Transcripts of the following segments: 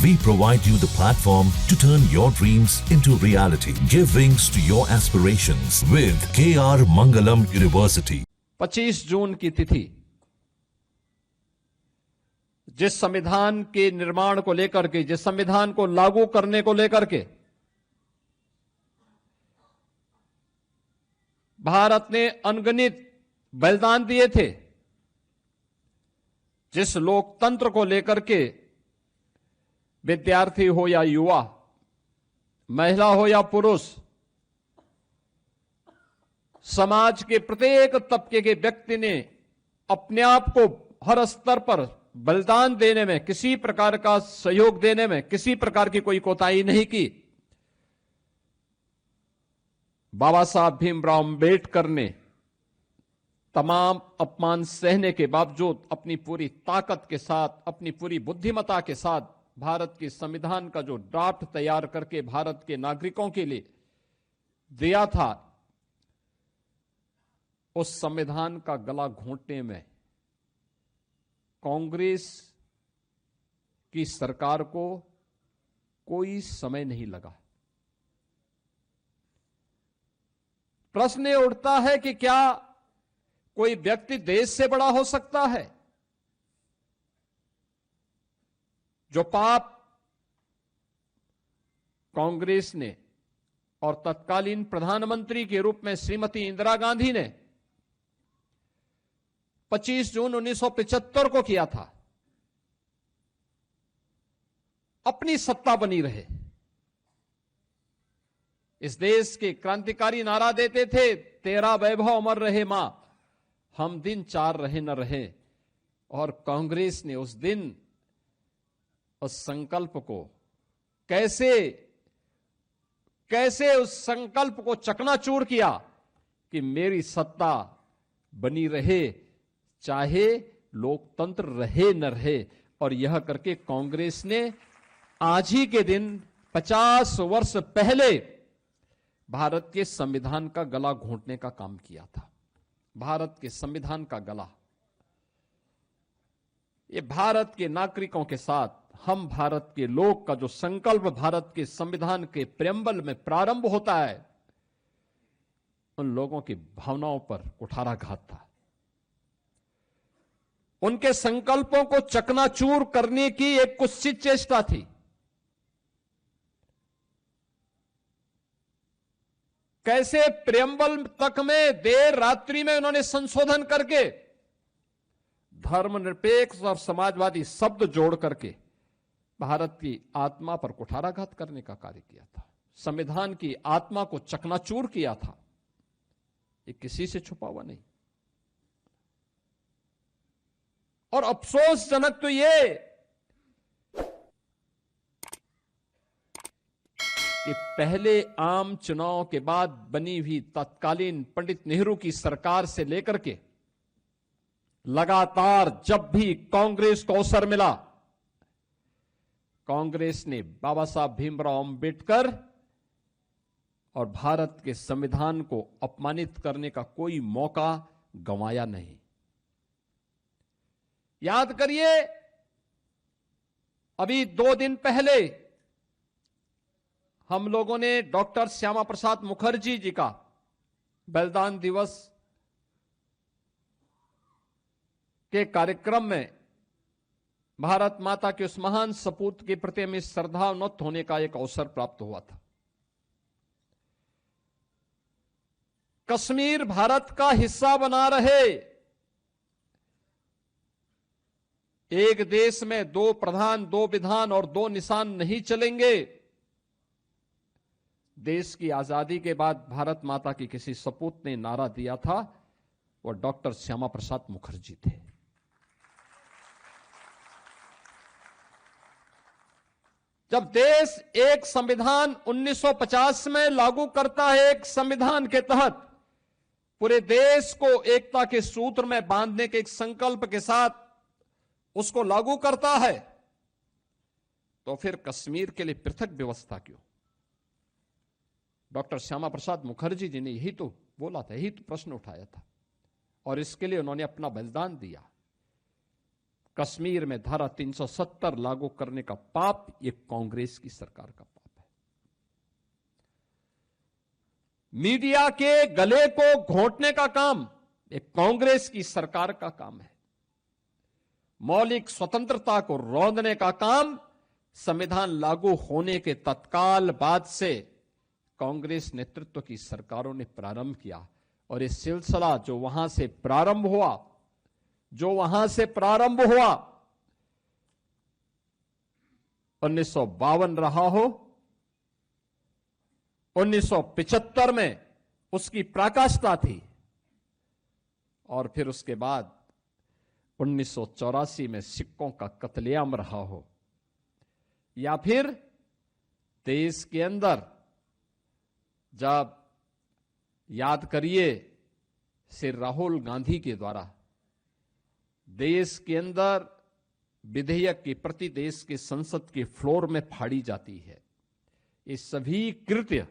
We provide you the platform to turn your dreams into reality. Give wings to your aspirations with KR Mangalam University. 25 जून की तिथि जिस संविधान के निर्माण को लेकर के, जिस संविधान को लागू करने को लेकर के भारत ने अनगिनत बलिदान दिए थे, जिस लोकतंत्र को लेकर के विद्यार्थी हो या युवा, महिला हो या पुरुष, समाज के प्रत्येक तबके के व्यक्ति ने अपने आप को हर स्तर पर बलिदान देने में, किसी प्रकार का सहयोग देने में किसी प्रकार की कोई कोताही नहीं की। बाबा साहब भीमराव अंबेडकर ने तमाम अपमान सहने के बावजूद अपनी पूरी ताकत के साथ, अपनी पूरी बुद्धिमत्ता के साथ भारत के संविधान का जो ड्राफ्ट तैयार करके भारत के नागरिकों के लिए दिया था, उस संविधान का गला घोंटने में कांग्रेस की सरकार को कोई समय नहीं लगा। प्रश्न ये उठता है कि क्या कोई व्यक्ति देश से बड़ा हो सकता है? जो पाप कांग्रेस ने और तत्कालीन प्रधानमंत्री के रूप में श्रीमती इंदिरा गांधी ने 25 जून 1975 को किया था, अपनी सत्ता बनी रहे। इस देश के क्रांतिकारी नारा देते थे, तेरा वैभव अमर रहे मां, हम दिन चार रहे न रहे। और कांग्रेस ने उस दिन उस संकल्प को कैसे उस संकल्प को चकनाचूर किया कि मेरी सत्ता बनी रहे, चाहे लोकतंत्र रहे न रहे। और यह करके कांग्रेस ने आज ही के दिन 50 वर्ष पहले भारत के संविधान का गला घोंटने का काम किया था। भारत के संविधान का गला, ये भारत के नागरिकों के साथ, हम भारत के लोग का जो संकल्प भारत के संविधान के प्रेम्बल में प्रारंभ होता है, उन लोगों की भावनाओं पर कुठाराघात था। उनके संकल्पों को चकनाचूर करने की एक कुत्सित चेष्टा थी। कैसे प्रेम्बल तक में देर रात्रि में उन्होंने संशोधन करके धर्मनिरपेक्ष और समाजवादी शब्द जोड़ करके भारत की आत्मा पर कुठाराघात करने का कार्य किया था, संविधान की आत्मा को चकनाचूर किया था। ये किसी से छुपा हुआ नहीं। और अफसोसजनक तो ये कि पहले आम चुनाव के बाद बनी हुई तत्कालीन पंडित नेहरू की सरकार से लेकर के लगातार जब भी कांग्रेस को अवसर मिला, कांग्रेस ने बाबा साहब भीमराव अंबेडकर और भारत के संविधान को अपमानित करने का कोई मौका गंवाया नहीं। याद करिए, अभी 2 दिन पहले हम लोगों ने डॉक्टर श्यामा प्रसाद मुखर्जी जी का बलिदान दिवस के कार्यक्रम में भारत माता के उस महान सपूत के प्रति हमें श्रद्धान्वित होने का एक अवसर प्राप्त हुआ था। कश्मीर भारत का हिस्सा बना रहे, एक देश में 2 प्रधान, 2 विधान और 2 निशान नहीं चलेंगे। देश की आजादी के बाद भारत माता की किसी सपूत ने नारा दिया था, वो डॉक्टर श्यामा प्रसाद मुखर्जी थे। जब देश एक संविधान 1950 में लागू करता है, एक संविधान के तहत पूरे देश को एकता के सूत्र में बांधने के एक संकल्प के साथ उसको लागू करता है, तो फिर कश्मीर के लिए पृथक व्यवस्था क्यों? डॉक्टर श्यामा प्रसाद मुखर्जी जी ने यही तो बोला था, यही तो प्रश्न उठाया था, और इसके लिए उन्होंने अपना बलिदान दिया। कश्मीर में धारा 370 लागू करने का पाप ये कांग्रेस की सरकार का पाप है। मीडिया के गले को घोंटने का काम ये कांग्रेस की सरकार का काम है। मौलिक स्वतंत्रता को रौंदने का काम संविधान लागू होने के तत्काल बाद से कांग्रेस नेतृत्व की सरकारों ने प्रारंभ किया और ये सिलसिला जो वहां से प्रारंभ हुआ 1952 रहा हो, 1975 में उसकी पराकाष्ठा थी और फिर उसके बाद 1984 में सिखों का कत्लेआम रहा हो, या फिर देश के अंदर जब याद करिए श्री राहुल गांधी के द्वारा देश के अंदर विधेयक की प्रति देश के संसद के फ्लोर में फाड़ी जाती है। ये सभी कृत्य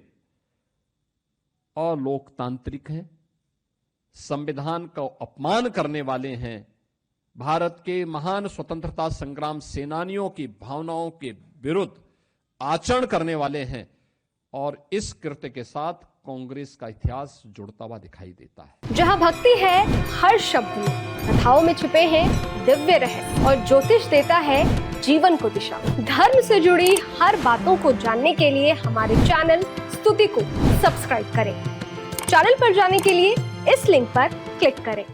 अलोकतांत्रिक हैं, संविधान का अपमान करने वाले हैं, भारत के महान स्वतंत्रता संग्राम सेनानियों की भावनाओं के विरुद्ध आचरण करने वाले हैं और इस कृत्य के साथ कांग्रेस का इतिहास जुड़ता हुआ दिखाई देता है। जहां भक्ति है हर शब्द में, कथाओं में छिपे हैं दिव्य रहस्य और ज्योतिष देता है जीवन को दिशा। धर्म से जुड़ी हर बातों को जानने के लिए हमारे चैनल स्तुति को सब्सक्राइब करें। चैनल पर जाने के लिए इस लिंक पर क्लिक करें।